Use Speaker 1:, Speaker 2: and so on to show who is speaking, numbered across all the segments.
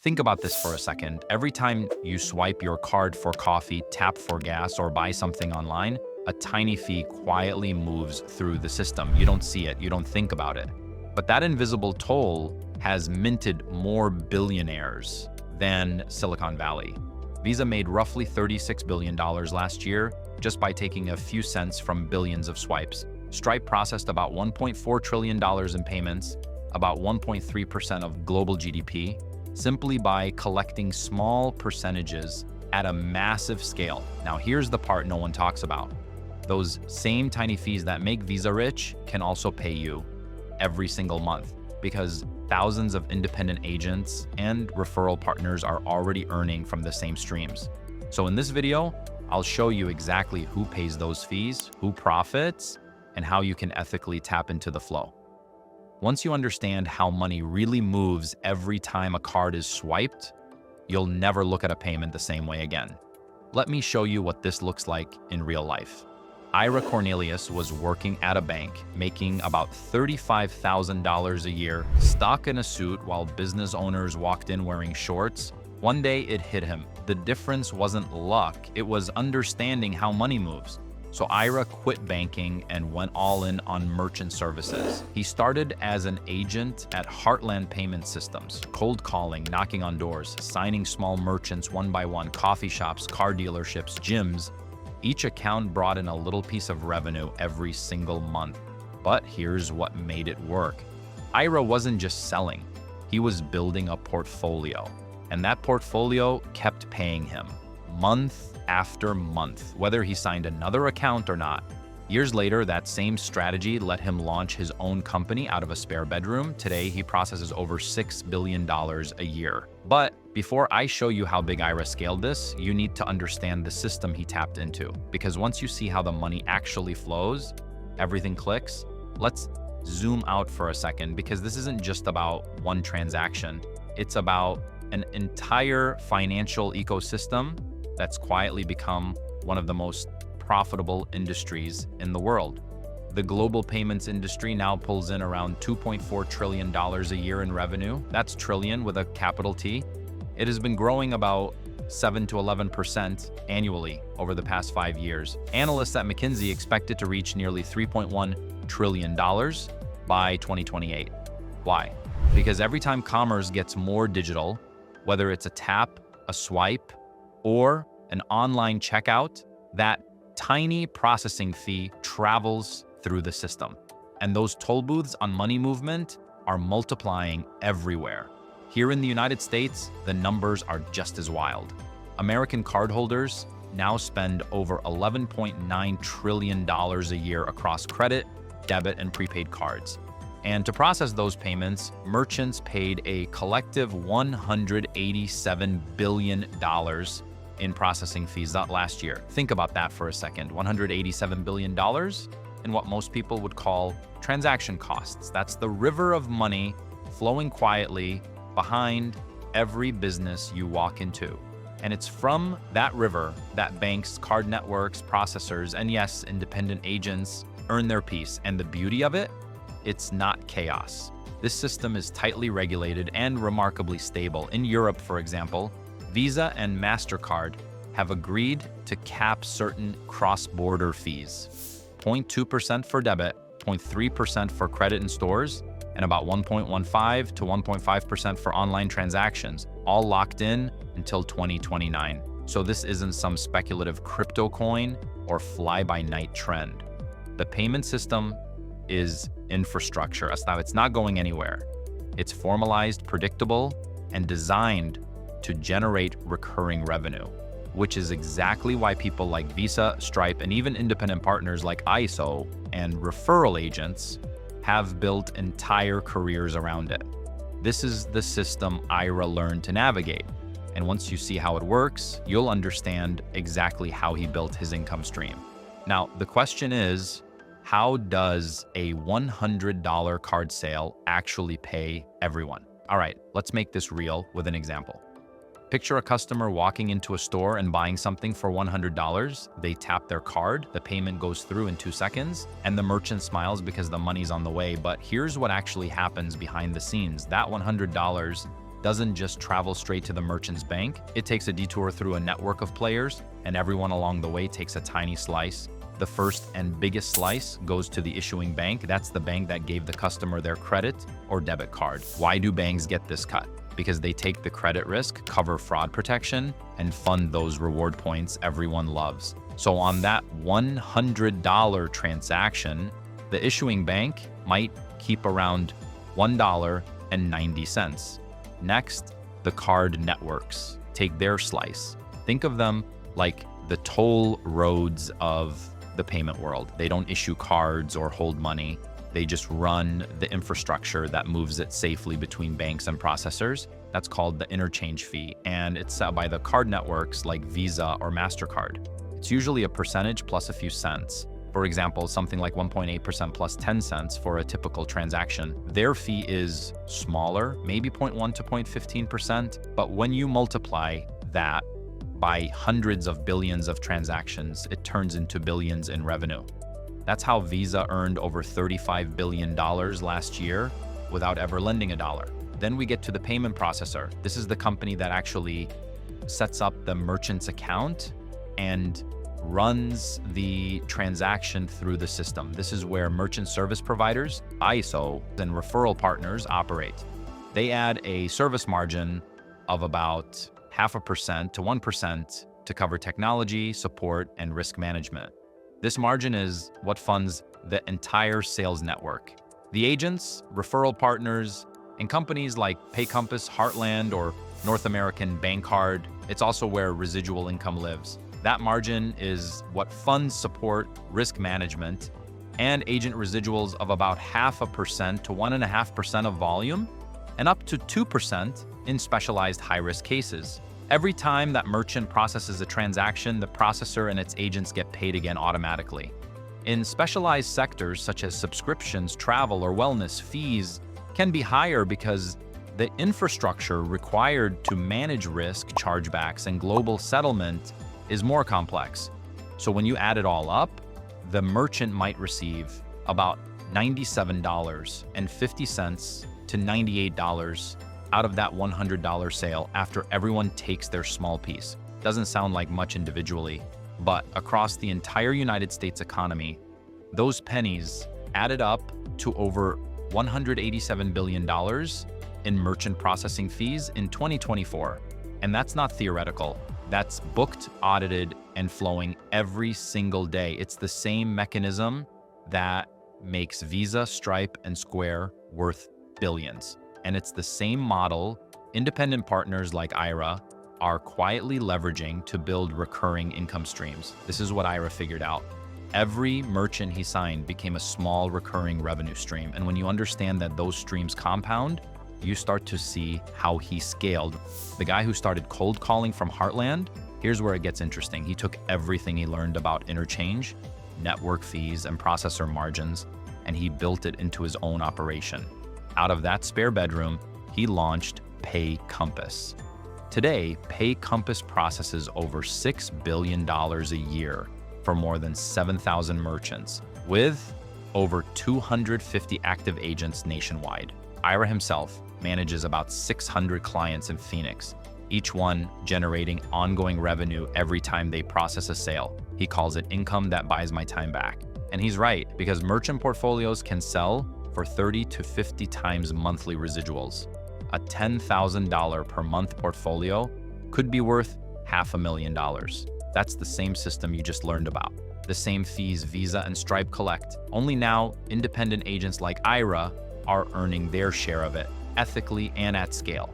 Speaker 1: Think about this for a second. Every time you swipe your card for coffee, tap for gas, or buy something online, a tiny fee quietly moves through the system. You don't see it, you don't think about it. But that invisible toll has minted more billionaires than Silicon Valley. Visa made roughly $36 billion last year just by taking a few cents from billions of swipes. Stripe processed about $1.4 trillion in payments, about 1.3% of global GDP, simply by collecting small percentages at a massive scale. Now, here's the part no one talks about. Those same tiny fees that make Visa rich can also pay you every single month because thousands of independent agents and referral partners are already earning from the same streams. So in this video, I'll show you exactly who pays those fees, who profits, and how you can ethically tap into the flow. Once you understand how money really moves every time a card is swiped, you'll never look at a payment the same way again. Let me show you what this looks like in real life. Ira Cornelius was working at a bank, making about $35,000 a year, stuck in a suit while business owners walked in wearing shorts. One day it hit him. The difference wasn't luck, it was understanding how money moves. So Ira quit banking and went all in on merchant services. He started as an agent at Heartland Payment Systems, cold calling, knocking on doors, signing small merchants one by one, coffee shops, car dealerships, gyms. Each account brought in a little piece of revenue every single month. But here's what made it work. Ira wasn't just selling, he was building a portfolio. And that portfolio kept paying him month after month, whether he signed another account or not. Years later, that same strategy let him launch his own company out of a spare bedroom. Today, he processes over $6 billion a year. But before I show you how big Ira scaled this, you need to understand the system he tapped into. Because once you see how the money actually flows, everything clicks. Let's zoom out for a second, because this isn't just about one transaction. It's about an entire financial ecosystem that's quietly become one of the most profitable industries in the world. The global payments industry now pulls in around $2.4 trillion a year in revenue. That's trillion with a capital T. It has been growing about 7 to 11% annually over the past 5 years. Analysts at McKinsey expect it to reach nearly $3.1 trillion by 2028. Why? Because every time commerce gets more digital, whether it's a tap, a swipe, or an online checkout, that tiny processing fee travels through the system. And those toll booths on money movement are multiplying everywhere. Here in the United States, the numbers are just as wild. American cardholders now spend over $11.9 trillion a year across credit, debit, and prepaid cards. And to process those payments, merchants paid a collective $187 billion in processing fees last year. Think about that for a second. $187 billion in what most people would call transaction costs. That's the river of money flowing quietly behind every business you walk into. And it's from that river that banks, card networks, processors, and yes, independent agents earn their piece. And the beauty of it, it's not chaos. This system is tightly regulated and remarkably stable. In Europe, for example, Visa and MasterCard have agreed to cap certain cross-border fees. 0.2% for debit, 0.3% for credit in stores, and about 1.15 to 1.5% for online transactions, all locked in until 2029. So this isn't some speculative crypto coin or fly-by-night trend. The payment system is infrastructure. It's not going anywhere. It's formalized, predictable, and designed to generate recurring revenue, which is exactly why people like Visa, Stripe, and even independent partners like ISO and referral agents have built entire careers around it. This is the system Ira learned to navigate. And once you see how it works, you'll understand exactly how he built his income stream. Now, the question is, how does a $100 card sale actually pay everyone? All right, let's make this real with an example. Picture a customer walking into a store and buying something for $100. They tap their card, the payment goes through in 2 seconds, and the merchant smiles because the money's on the way. But here's what actually happens behind the scenes. That $100 doesn't just travel straight to the merchant's bank. It takes a detour through a network of players, and everyone along the way takes a tiny slice. The first and biggest slice goes to the issuing bank. That's the bank that gave the customer their credit or debit card. Why do banks get this cut? Because they take the credit risk, cover fraud protection, and fund those reward points everyone loves. So on that $100 transaction, the issuing bank might keep around $1.90. Next, the card networks take their slice. Think of them like the toll roads of the payment world. They don't issue cards or hold money. They just run the infrastructure that moves it safely between banks and processors. That's called the interchange fee, and it's set by the card networks like Visa or MasterCard. It's usually a percentage plus a few cents. For example, something like 1.8% plus 10 cents for a typical transaction. Their fee is smaller, maybe 0.1 to 0.15%, but when you multiply that by hundreds of billions of transactions, it turns into billions in revenue. That's how Visa earned over $35 billion last year without ever lending a dollar. Then we get to the payment processor. This is the company that actually sets up the merchant's account and runs the transaction through the system. This is where merchant service providers, ISO, and referral partners operate. They add a service margin of about 0.5% to 1% to cover technology, support, and risk management. This margin is what funds the entire sales network. The agents, referral partners, and companies like PayCompass, Heartland, or North American Bank Card, it's also where residual income lives. That margin is what funds support, risk management, and agent residuals of about 0.5% to 1.5% of volume, and up to 2% in specialized high-risk cases. Every time that merchant processes a transaction, the processor and its agents get paid again automatically. In specialized sectors such as subscriptions, travel, or wellness, fees can be higher because the infrastructure required to manage risk, chargebacks, and global settlement is more complex. So when you add it all up, the merchant might receive about $97.50 to $98 out of that $100 sale after everyone takes their small piece. Doesn't sound like much individually, but across the entire United States economy, those pennies added up to over $187 billion in merchant processing fees in 2024. And that's not theoretical. That's booked, audited, and flowing every single day. It's the same mechanism that makes Visa, Stripe, and Square worth billions. And it's the same model independent partners like Ira are quietly leveraging to build recurring income streams. This is what Ira figured out. Every merchant he signed became a small recurring revenue stream. And when you understand that those streams compound, you start to see how he scaled. The guy who started cold calling from Heartland, here's where it gets interesting. He took everything he learned about interchange, network fees, and processor margins, and he built it into his own operation. Out of that spare bedroom, he launched PayCompass. Today, PayCompass processes over $6 billion a year for more than 7,000 merchants, with over 250 active agents nationwide. Ira himself manages about 600 clients in Phoenix, each one generating ongoing revenue every time they process a sale. He calls it income that buys my time back. And he's right, because merchant portfolios can sell for 30 to 50 times monthly residuals. A $10,000 per month portfolio could be worth $500,000. That's the same system you just learned about. The same fees Visa and Stripe collect. Only now, independent agents like Ira are earning their share of it, ethically and at scale.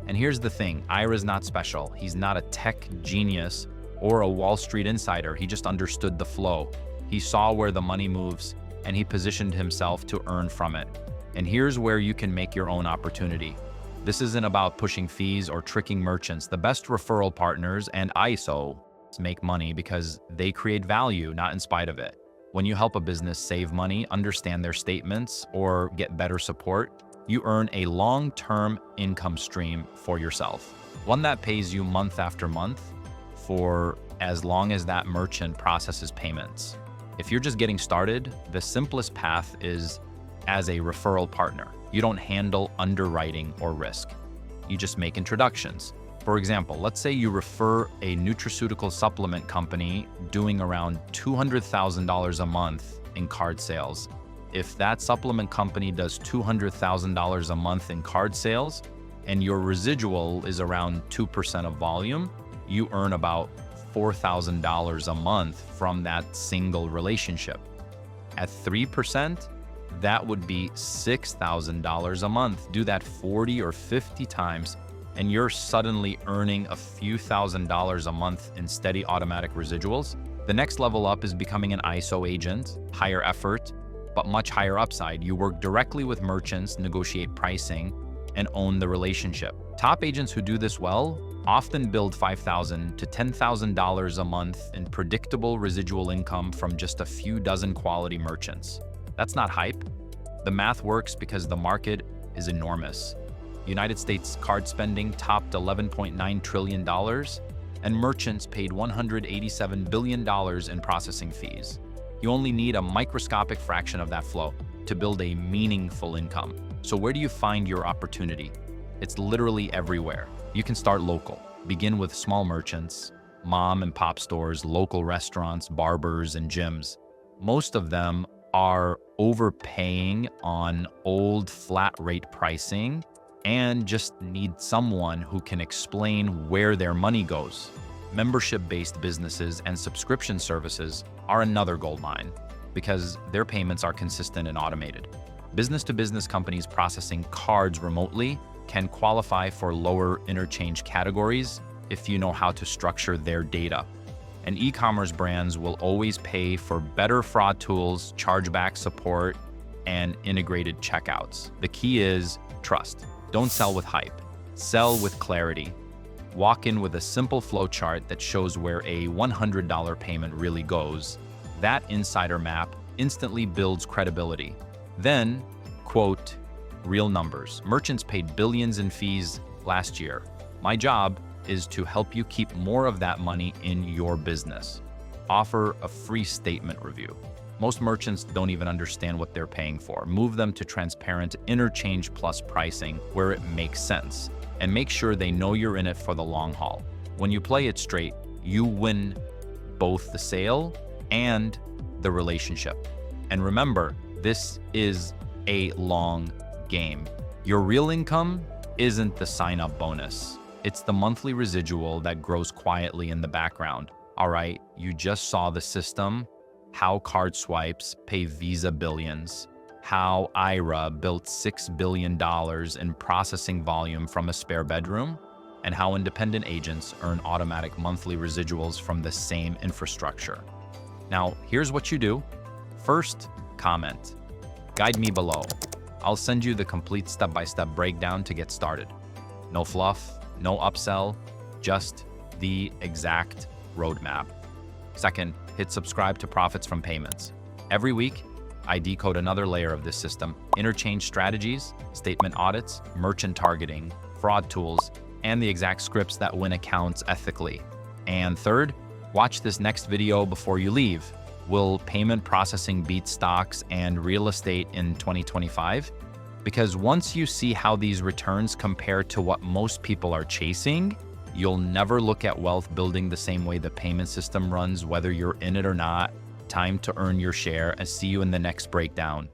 Speaker 1: And here's the thing, Ira's not special. He's not a tech genius or a Wall Street insider. He just understood the flow. He saw where the money moves, and he positioned himself to earn from it. And here's where you can make your own opportunity. This isn't about pushing fees or tricking merchants. The best referral partners and ISO make money because they create value, not in spite of it. When you help a business save money, understand their statements, or get better support, you earn a long-term income stream for yourself. One that pays you month after month for as long as that merchant processes payments. If you're just getting started, the simplest path is as a referral partner. You don't handle underwriting or risk. You just make introductions. For example, let's say you refer a nutraceutical supplement company doing around $200,000 a month in card sales. If that supplement company does $200,000 a month in card sales and your residual is around 2% of volume, you earn about $4,000 a month from that single relationship. At 3%, that would be $6,000 a month. Do that 40 or 50 times, and you're suddenly earning a few $1,000s a month in steady automatic residuals. The next level up is becoming an ISO agent, higher effort, but much higher upside. You work directly with merchants, negotiate pricing, and own the relationship. Top agents who do this well often build $5,000 to $10,000 a month in predictable residual income from just a few dozen quality merchants. That's not hype. The math works because the market is enormous. United States card spending topped $11.9 trillion, and merchants paid $187 billion in processing fees. You only need a microscopic fraction of that flow to build a meaningful income. So where do you find your opportunity? It's literally everywhere. You can start local. Begin with small merchants, mom and pop stores, local restaurants, barbers, and gyms. Most of them are overpaying on old flat rate pricing and just need someone who can explain where their money goes. Membership-based businesses and subscription services are another goldmine because their payments are consistent and automated. Business-to-business companies processing cards remotely can qualify for lower interchange categories if you know how to structure their data. And e-commerce brands will always pay for better fraud tools, chargeback support, and integrated checkouts. The key is trust. Don't sell with hype. Sell with clarity. Walk in with a simple flow chart that shows where a $100 payment really goes. That insider map instantly builds credibility. Then, quote, real numbers. Merchants paid billions in fees last year. My job is to help you keep more of that money in your business. Offer a free statement review. Most merchants don't even understand what they're paying for. Move them to transparent interchange plus pricing where it makes sense. And make sure they know you're in it for the long haul. When you play it straight, you win both the sale and the relationship. And remember, this is a long game. Your real income isn't the sign-up bonus. It's the monthly residual that grows quietly in the background. All right, you just saw the system, how card swipes pay Visa billions, how Ira built $6 billion in processing volume from a spare bedroom, and how independent agents earn automatic monthly residuals from the same infrastructure. Now, here's what you do. First, comment. Guide me below. I'll send you the complete step-by-step breakdown to get started. No fluff, no upsell, just the exact roadmap. Second, hit subscribe to Profits from Payments. Every week, I decode another layer of this system: interchange strategies, statement audits, merchant targeting, fraud tools, and the exact scripts that win accounts ethically. And third, watch this next video before you leave. Will payment processing beat stocks and real estate in 2025? Because once you see how these returns compare to what most people are chasing, you'll never look at wealth building the same way the payment system runs, whether you're in it or not. Time to earn your share, and see you in the next breakdown.